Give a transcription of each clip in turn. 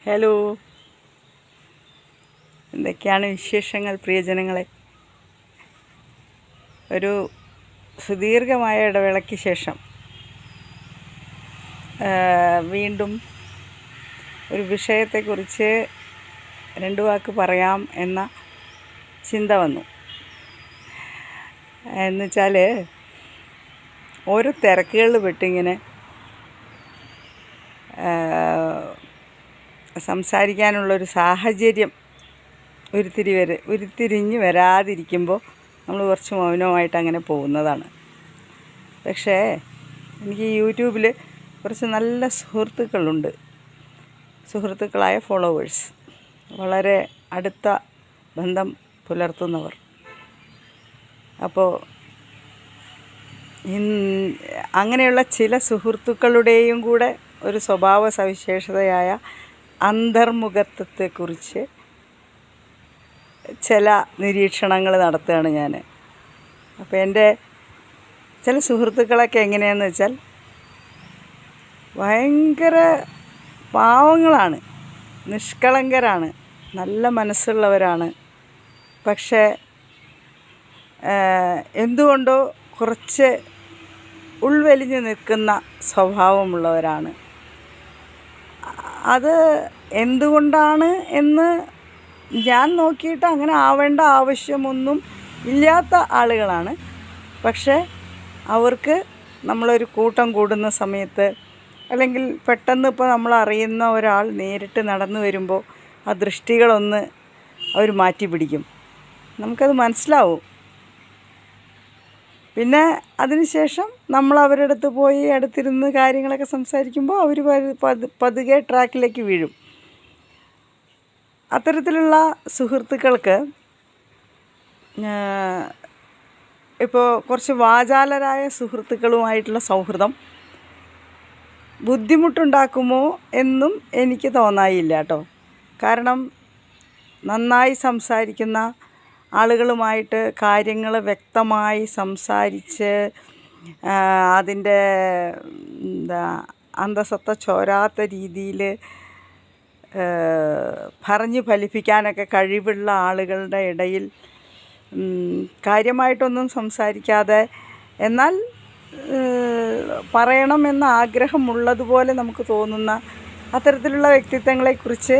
Hello, എന്തൊക്കെയാണ് വിശേഷങ്ങൾ പ്രിയജനങ്ങളെ? ഒരു സുദീർഘമായ ഇടവേളയ്ക്ക് ശേഷം വീണ്ടും ഒരു വിഷയത്തെക്കുറിച്ച് രണ്ട് വാക്ക് പറയാം എന്ന ചിന്ത വന്നു. എന്നുവെച്ചാൽ ഓരോ തിരക്കുകളിൽ പെട്ടിങ്ങനെ സംസാരിക്കാനുള്ളൊരു സാഹചര്യം ഉരുത്തിരിഞ്ഞ് വരാതിരിക്കുമ്പോൾ നമ്മൾ കുറച്ച് മൗനമായിട്ട് അങ്ങനെ പോകുന്നതാണ്. പക്ഷേ എനിക്ക് യൂട്യൂബിൽ കുറച്ച് നല്ല സുഹൃത്തുക്കളായ ഫോളോവേഴ്സ്, വളരെ അടുത്ത ബന്ധം പുലർത്തുന്നവർ. അപ്പോൾ അങ്ങനെയുള്ള ചില സുഹൃത്തുക്കളുടെയും കൂടെ ഒരു സ്വഭാവ സവിശേഷതയായ അന്തർമുഖത്വത്തെക്കുറിച്ച് ചില നിരീക്ഷണങ്ങൾ നടത്തുകയാണ് ഞാൻ. അപ്പോൾ എൻ്റെ ചില സുഹൃത്തുക്കളൊക്കെ എങ്ങനെയാണെന്ന് വെച്ചാൽ ഭയങ്കര പാവങ്ങളാണ്, നിഷ്കളങ്കരാണ്, നല്ല മനസ്സുള്ളവരാണ്. പക്ഷേ എന്തുകൊണ്ടോ കുറച്ച് ഉൾവലിഞ്ഞ് നിൽക്കുന്ന സ്വഭാവമുള്ളവരാണ്. അത് എന്തുകൊണ്ടാണ് എന്ന് ഞാൻ നോക്കിയിട്ട് അങ്ങനെ ആവേണ്ട ആവശ്യമൊന്നും ഇല്ലാത്ത ആളുകളാണ്. പക്ഷേ അവർക്ക് നമ്മളൊരു കൂട്ടം കൂടുന്ന സമയത്ത്, അല്ലെങ്കിൽ പെട്ടെന്ന് ഇപ്പോൾ നമ്മൾ അറിയുന്ന ഒരാൾ നേരിട്ട് നടന്നു വരുമ്പോൾ ആ ദൃഷ്ടികളൊന്ന് അവർ മാറ്റി പിടിക്കും, നമുക്കത് മനസ്സിലാവും. പിന്നെ അതിനുശേഷം നമ്മൾ അവരുടെ അടുത്ത് പോയി അടുത്തിരുന്ന് കാര്യങ്ങളൊക്കെ സംസാരിക്കുമ്പോൾ അവർ പതുക്കെ ട്രാക്കിലേക്ക് വീഴും. അത്തരത്തിലുള്ള സുഹൃത്തുക്കൾക്ക് ഇപ്പോൾ കുറച്ച് വാചാലരായ സുഹൃത്തുക്കളുമായിട്ടുള്ള സൗഹൃദം ബുദ്ധിമുട്ടുണ്ടാക്കുമോ എന്നും എനിക്ക് തോന്നായില്ല കേട്ടോ. കാരണം നന്നായി സംസാരിക്കുന്ന ആളുകളുമായിട്ട് കാര്യങ്ങൾ വ്യക്തമായി സംസാരിച്ച് അതിൻ്റെ അന്തസത്ത ചോരാത്ത രീതിയിൽ പറഞ്ഞ് ഫലിപ്പിക്കാനൊക്കെ കഴിവുള്ള ആളുകളുടെ ഇടയിൽ കാര്യമായിട്ടൊന്നും സംസാരിക്കാതെ, എന്നാൽ പറയണമെന്ന ആഗ്രഹമുള്ളതുപോലെ നമുക്ക് തോന്നുന്ന അത്തരത്തിലുള്ള വ്യക്തിത്വങ്ങളെക്കുറിച്ച്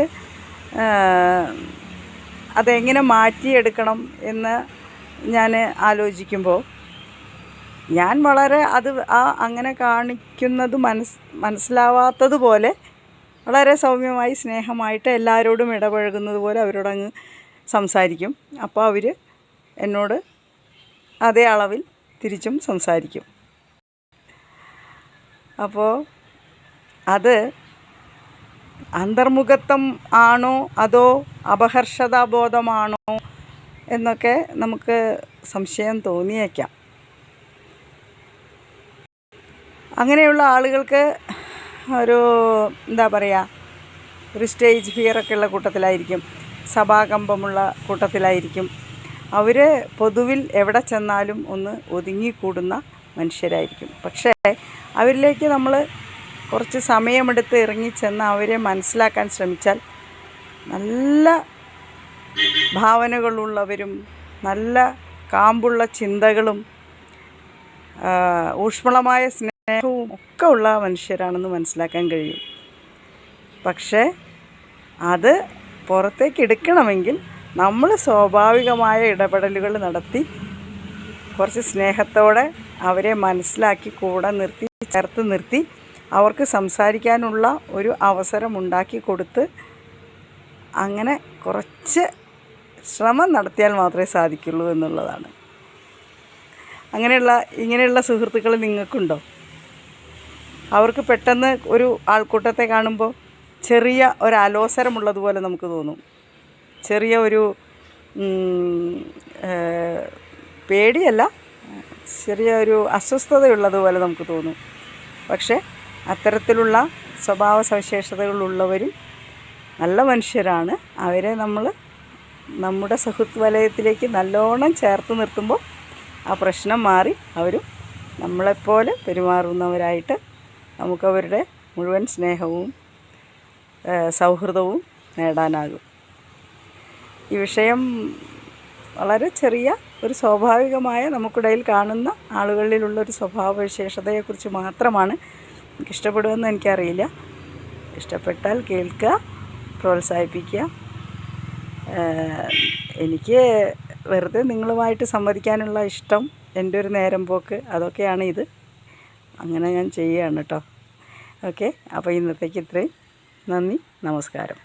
അതെങ്ങനെ മാറ്റിയെടുക്കണം എന്ന് ഞാൻ ആലോചിക്കുമ്പോൾ ഞാൻ വളരെ അങ്ങനെ കാണിക്കുന്നത് മനസ്സിലാവാത്തതുപോലെ വളരെ സൗമ്യമായി സ്നേഹമായിട്ട് എല്ലാവരോടും ഇടപഴകുന്നത് പോലെ അവരോടങ്ങ് സംസാരിക്കും. അപ്പോൾ അവർ എന്നോട് അതേ അളവിൽ തിരിച്ചും സംസാരിക്കും. അപ്പോൾ അത് അന്തർമുഖത്വം ആണോ അതോ അപഹർഷതാബോധമാണോ എന്നൊക്കെ നമുക്ക് സംശയം തോന്നിയേക്കാം. അങ്ങനെയുള്ള ആളുകൾക്ക് ഒരു ഒരു സ്റ്റേജ് ഫിയറൊക്കെ ഉള്ള കൂട്ടത്തിലായിരിക്കും, സഭാകമ്പമുള്ള കൂട്ടത്തിലായിരിക്കും. അവർ പൊതുവിൽ എവിടെ ചെന്നാലും ഒന്ന് ഒതുങ്ങിക്കൂടുന്ന മനുഷ്യരായിരിക്കും. പക്ഷേ അവരിലേക്ക് നമ്മൾ കുറച്ച് സമയമെടുത്ത് ഇറങ്ങിച്ചെന്ന് അവരെ മനസ്സിലാക്കാൻ ശ്രമിച്ചാൽ നല്ല ഭാവനകളുള്ളവരും നല്ല കാമ്പുള്ള ചിന്തകളും ഊഷ്മളമായ സ്നേഹവും ഒക്കെ ഉള്ള മനുഷ്യരാണെന്ന് മനസ്സിലാക്കാൻ കഴിയും. പക്ഷേ അത് പുറത്തേക്ക് എടുക്കണമെങ്കിൽ നമ്മൾ സ്വാഭാവികമായ ഇടപെടലുകൾ നടത്തി കുറച്ച് സ്നേഹത്തോടെ അവരെ മനസ്സിലാക്കി കൂടെ ചേർത്ത് നിർത്തി അവർക്ക് സംസാരിക്കാനുള്ള ഒരു അവസരം ഉണ്ടാക്കി കൊടുത്ത് അങ്ങനെ കുറച്ച് ശ്രമം നടത്തിയാൽ മാത്രമേ സാധിക്കുള്ളൂ എന്നുള്ളതാണ്. ഇങ്ങനെയുള്ള സുഹൃത്തുക്കൾ നിങ്ങൾക്കുണ്ടോ? അവർക്ക് പെട്ടെന്ന് ഒരു ആൾക്കൂട്ടത്തെ കാണുമ്പോൾ ചെറിയ ഒരു അലോസരമുള്ളതുപോലെ നമുക്ക് തോന്നും, ചെറിയ ഒരു പേടിയല്ല, ചെറിയ ഒരു അസ്വസ്ഥതയുള്ളതുപോലെ നമുക്ക് തോന്നും. പക്ഷേ അത്തരത്തിലുള്ള സ്വഭാവ സവിശേഷതകളുള്ളവരും നല്ല മനുഷ്യരാണ്. അവരെ നമ്മൾ നമ്മുടെ സുഹൃത്ത് വലയത്തിലേക്ക് നല്ലോണം ചേർത്ത് നിർത്തുമ്പോൾ ആ പ്രശ്നം മാറി അവരും നമ്മളെപ്പോലെ പെരുമാറുന്നവരായിട്ട് നമുക്കവരുടെ മുഴുവൻ സ്നേഹവും സൗഹൃദവും നേടാനാകും. ഈ വിഷയം വളരെ ചെറിയ ഒരു സ്വാഭാവികമായ നമുക്കിടയിൽ കാണുന്ന ആളുകളിലുള്ളൊരു സ്വഭാവ വിശേഷതയെക്കുറിച്ച് മാത്രമാണ്. എനിക്കിഷ്ടപ്പെടുമെന്ന് എനിക്കറിയില്ല. ഇഷ്ടപ്പെട്ടാൽ കേൾക്കുക, പ്രോത്സാഹിപ്പിക്കുക. എനിക്ക് വെറുതെ നിങ്ങളുമായിട്ട് സംവദിക്കാനുള്ള ഇഷ്ടം, എൻ്റെ ഒരു നേരം പോക്ക്, അതൊക്കെയാണ് ഇത്. അങ്ങനെ ഞാൻ ചെയ്യുകയാണ് കേട്ടോ. ഓക്കെ, അപ്പോൾ ഇന്നത്തേക്ക് ഇത്രയും. നന്ദി, നമസ്കാരം.